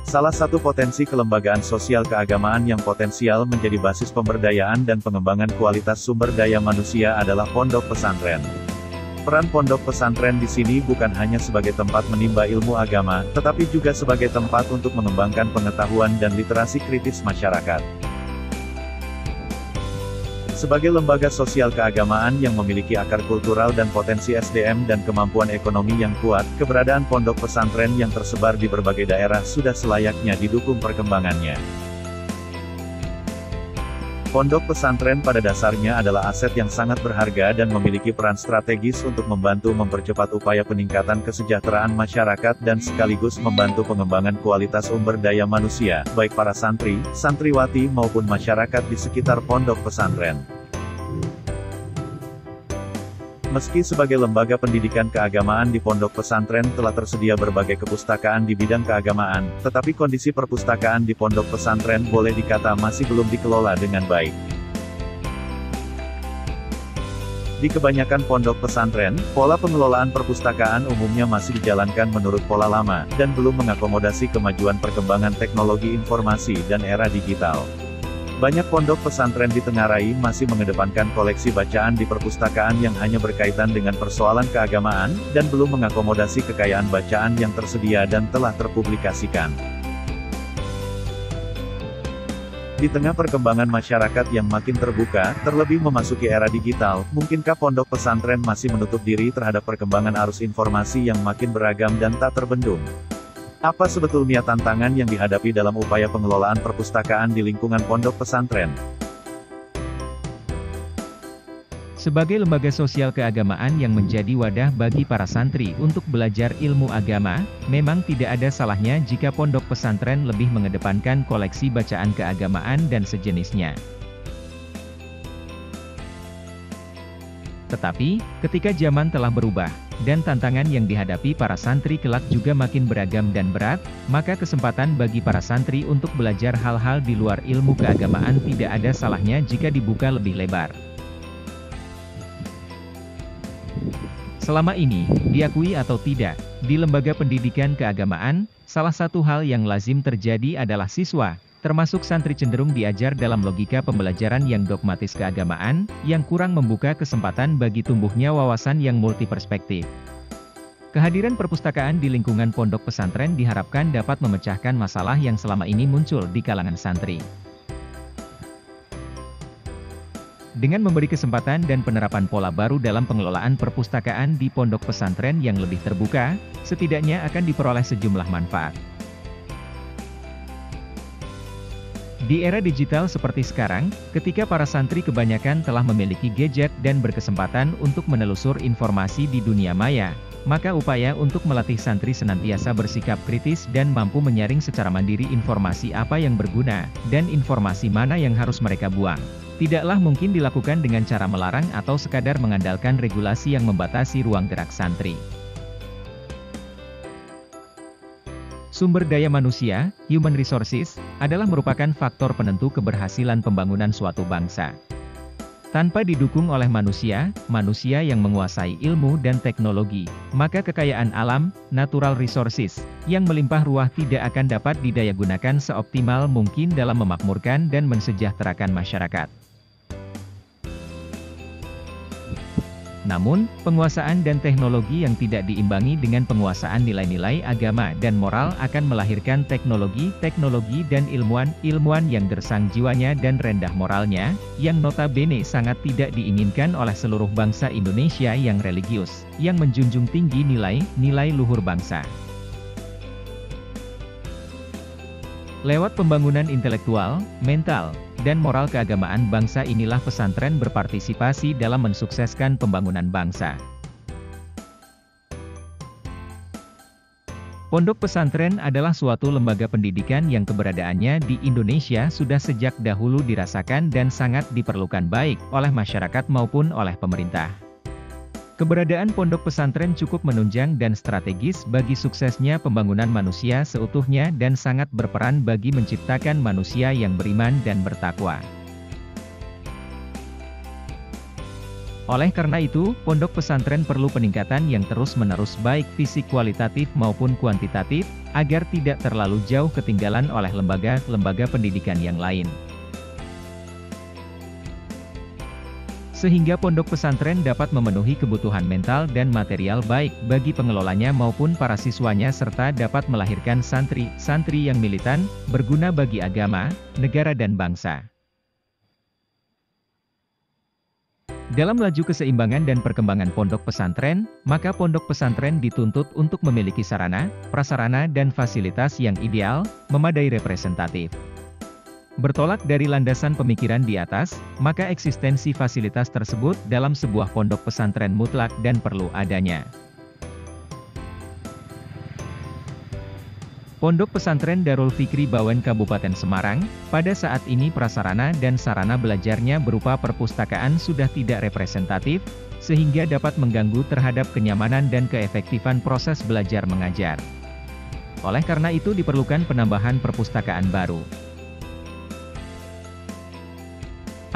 Salah satu potensi kelembagaan sosial keagamaan yang potensial menjadi basis pemberdayaan dan pengembangan kualitas sumber daya manusia adalah pondok pesantren. Peran pondok pesantren di sini bukan hanya sebagai tempat menimba ilmu agama, tetapi juga sebagai tempat untuk mengembangkan pengetahuan dan literasi kritis masyarakat. Sebagai lembaga sosial keagamaan yang memiliki akar kultural dan potensi SDM dan kemampuan ekonomi yang kuat, keberadaan pondok pesantren yang tersebar di berbagai daerah sudah selayaknya didukung perkembangannya. Pondok pesantren pada dasarnya adalah aset yang sangat berharga dan memiliki peran strategis untuk membantu mempercepat upaya peningkatan kesejahteraan masyarakat dan sekaligus membantu pengembangan kualitas sumber daya manusia, baik para santri, santriwati maupun masyarakat di sekitar pondok pesantren. Meski sebagai lembaga pendidikan keagamaan di pondok pesantren telah tersedia berbagai kepustakaan di bidang keagamaan, tetapi kondisi perpustakaan di pondok pesantren boleh dikata masih belum dikelola dengan baik. Di kebanyakan pondok pesantren, pola pengelolaan perpustakaan umumnya masih dijalankan menurut pola lama, dan belum mengakomodasi kemajuan perkembangan teknologi informasi dan era digital. Banyak pondok pesantren di Tengarai masih mengedepankan koleksi bacaan di perpustakaan yang hanya berkaitan dengan persoalan keagamaan, dan belum mengakomodasi kekayaan bacaan yang tersedia dan telah terpublikasikan. Di tengah perkembangan masyarakat yang makin terbuka, terlebih memasuki era digital, mungkinkah pondok pesantren masih menutup diri terhadap perkembangan arus informasi yang makin beragam dan tak terbendung? Apa sebetulnya tantangan yang dihadapi dalam upaya pengelolaan perpustakaan di lingkungan pondok pesantren? Sebagai lembaga sosial keagamaan yang menjadi wadah bagi para santri untuk belajar ilmu agama, memang tidak ada salahnya jika pondok pesantren lebih mengedepankan koleksi bacaan keagamaan dan sejenisnya. Tetapi, ketika zaman telah berubah, dan tantangan yang dihadapi para santri kelak juga makin beragam dan berat, maka kesempatan bagi para santri untuk belajar hal-hal di luar ilmu keagamaan tidak ada salahnya jika dibuka lebih lebar. Selama ini, diakui atau tidak, di lembaga pendidikan keagamaan, salah satu hal yang lazim terjadi adalah siswa, termasuk santri cenderung diajar dalam logika pembelajaran yang dogmatis keagamaan, yang kurang membuka kesempatan bagi tumbuhnya wawasan yang multiperspektif. Kehadiran perpustakaan di lingkungan pondok pesantren diharapkan dapat memecahkan masalah yang selama ini muncul di kalangan santri. Dengan memberi kesempatan dan penerapan pola baru dalam pengelolaan perpustakaan di pondok pesantren yang lebih terbuka, setidaknya akan diperoleh sejumlah manfaat. Di era digital seperti sekarang, ketika para santri kebanyakan telah memiliki gadget dan berkesempatan untuk menelusur informasi di dunia maya, maka upaya untuk melatih santri senantiasa bersikap kritis dan mampu menyaring secara mandiri informasi apa yang berguna, dan informasi mana yang harus mereka buang, tidaklah mungkin dilakukan dengan cara melarang atau sekadar mengandalkan regulasi yang membatasi ruang gerak santri. Sumber daya manusia, human resources, adalah merupakan faktor penentu keberhasilan pembangunan suatu bangsa. Tanpa didukung oleh manusia yang menguasai ilmu dan teknologi, maka kekayaan alam, natural resources, yang melimpah ruah tidak akan dapat didayagunakan seoptimal mungkin dalam memakmurkan dan mensejahterakan masyarakat. Namun, penguasaan dan teknologi yang tidak diimbangi dengan penguasaan nilai-nilai agama dan moral akan melahirkan teknologi dan ilmuwan yang gersang jiwanya dan rendah moralnya, yang notabene sangat tidak diinginkan oleh seluruh bangsa Indonesia yang religius, yang menjunjung tinggi nilai luhur bangsa. Lewat pembangunan intelektual, mental, dan moral keagamaan bangsa inilah pesantren berpartisipasi dalam mensukseskan pembangunan bangsa. Pondok pesantren adalah suatu lembaga pendidikan yang keberadaannya di Indonesia sudah sejak dahulu dirasakan dan sangat diperlukan baik oleh masyarakat maupun oleh pemerintah. Keberadaan pondok pesantren cukup menunjang dan strategis bagi suksesnya pembangunan manusia seutuhnya dan sangat berperan bagi menciptakan manusia yang beriman dan bertakwa. Oleh karena itu, pondok pesantren perlu peningkatan yang terus-menerus baik fisik kualitatif maupun kuantitatif, agar tidak terlalu jauh ketinggalan oleh lembaga-lembaga pendidikan yang lain. Sehingga pondok pesantren dapat memenuhi kebutuhan mental dan material baik bagi pengelolanya maupun para siswanya serta dapat melahirkan santri-santri yang militan, berguna bagi agama, negara dan bangsa. Dalam laju keseimbangan dan perkembangan pondok pesantren, maka pondok pesantren dituntut untuk memiliki sarana, prasarana dan fasilitas yang ideal, memadai representatif. Bertolak dari landasan pemikiran di atas, maka eksistensi fasilitas tersebut dalam sebuah pondok pesantren mutlak dan perlu adanya. Pondok Pesantren Darul Fikri Bawen Kabupaten Semarang, pada saat ini prasarana dan sarana belajarnya berupa perpustakaan sudah tidak representatif, sehingga dapat mengganggu terhadap kenyamanan dan keefektifan proses belajar mengajar. Oleh karena itu diperlukan penambahan perpustakaan baru.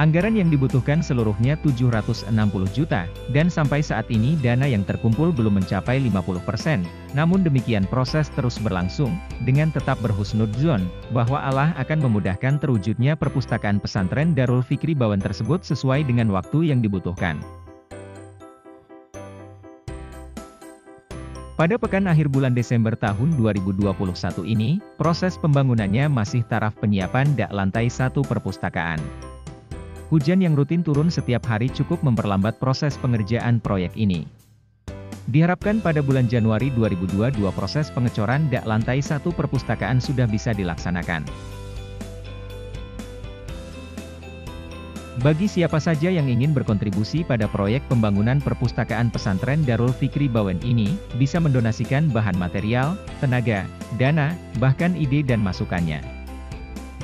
Anggaran yang dibutuhkan seluruhnya 760 juta, dan sampai saat ini dana yang terkumpul belum mencapai 50%. Namun demikian proses terus berlangsung, dengan tetap berhusnudzon, bahwa Allah akan memudahkan terwujudnya perpustakaan pesantren Darul Fikri Bawen tersebut sesuai dengan waktu yang dibutuhkan. Pada pekan akhir bulan Desember tahun 2021 ini, proses pembangunannya masih taraf penyiapan dak lantai 1 perpustakaan. Hujan yang rutin turun setiap hari cukup memperlambat proses pengerjaan proyek ini. Diharapkan pada bulan Januari 2022 proses pengecoran dak lantai 1 perpustakaan sudah bisa dilaksanakan. Bagi siapa saja yang ingin berkontribusi pada proyek pembangunan perpustakaan pesantren Darul Fikri Bawen ini, bisa mendonasikan bahan material, tenaga, dana, bahkan ide dan masukannya.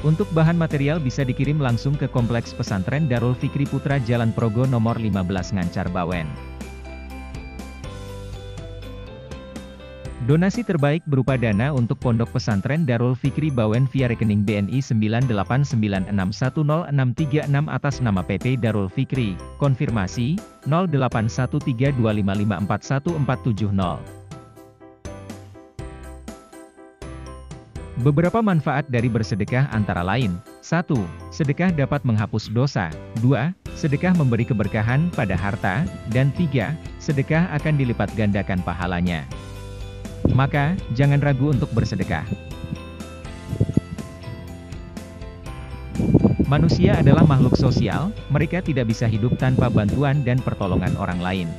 Untuk bahan material bisa dikirim langsung ke Kompleks Pesantren Darul Fikri Putra Jalan Progo nomor 15 Ngancar Bawen. Donasi terbaik berupa dana untuk Pondok Pesantren Darul Fikri Bawen via rekening BNI 989610636 atas nama PT Darul Fikri, konfirmasi, 081325541470. Beberapa manfaat dari bersedekah antara lain, 1. Sedekah dapat menghapus dosa, 2. Sedekah memberi keberkahan pada harta, dan 3. Sedekah akan dilipat gandakan pahalanya. Maka, jangan ragu untuk bersedekah. Manusia adalah makhluk sosial, mereka tidak bisa hidup tanpa bantuan dan pertolongan orang lain.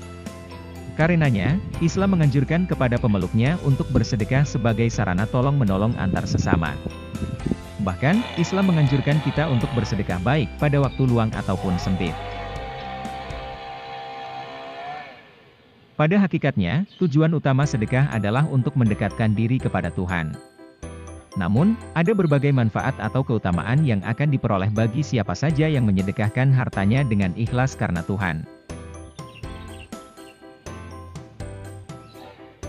Karenanya, Islam menganjurkan kepada pemeluknya untuk bersedekah sebagai sarana tolong-menolong antar sesama. Bahkan, Islam menganjurkan kita untuk bersedekah baik pada waktu luang ataupun sempit. Pada hakikatnya, tujuan utama sedekah adalah untuk mendekatkan diri kepada Tuhan. Namun, ada berbagai manfaat atau keutamaan yang akan diperoleh bagi siapa saja yang menyedekahkan hartanya dengan ikhlas karena Tuhan.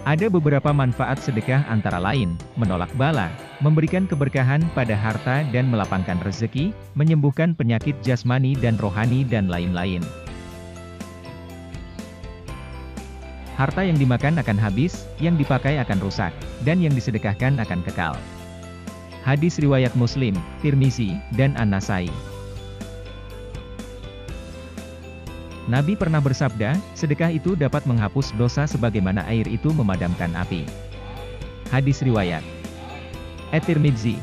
Ada beberapa manfaat sedekah antara lain, menolak bala, memberikan keberkahan pada harta dan melapangkan rezeki, menyembuhkan penyakit jasmani dan rohani dan lain-lain. Harta yang dimakan akan habis, yang dipakai akan rusak, dan yang disedekahkan akan kekal. Hadis riwayat Muslim, Tirmizi, dan An-Nasai. Nabi pernah bersabda, sedekah itu dapat menghapus dosa sebagaimana air itu memadamkan api. Hadis riwayat At-Tirmidzi.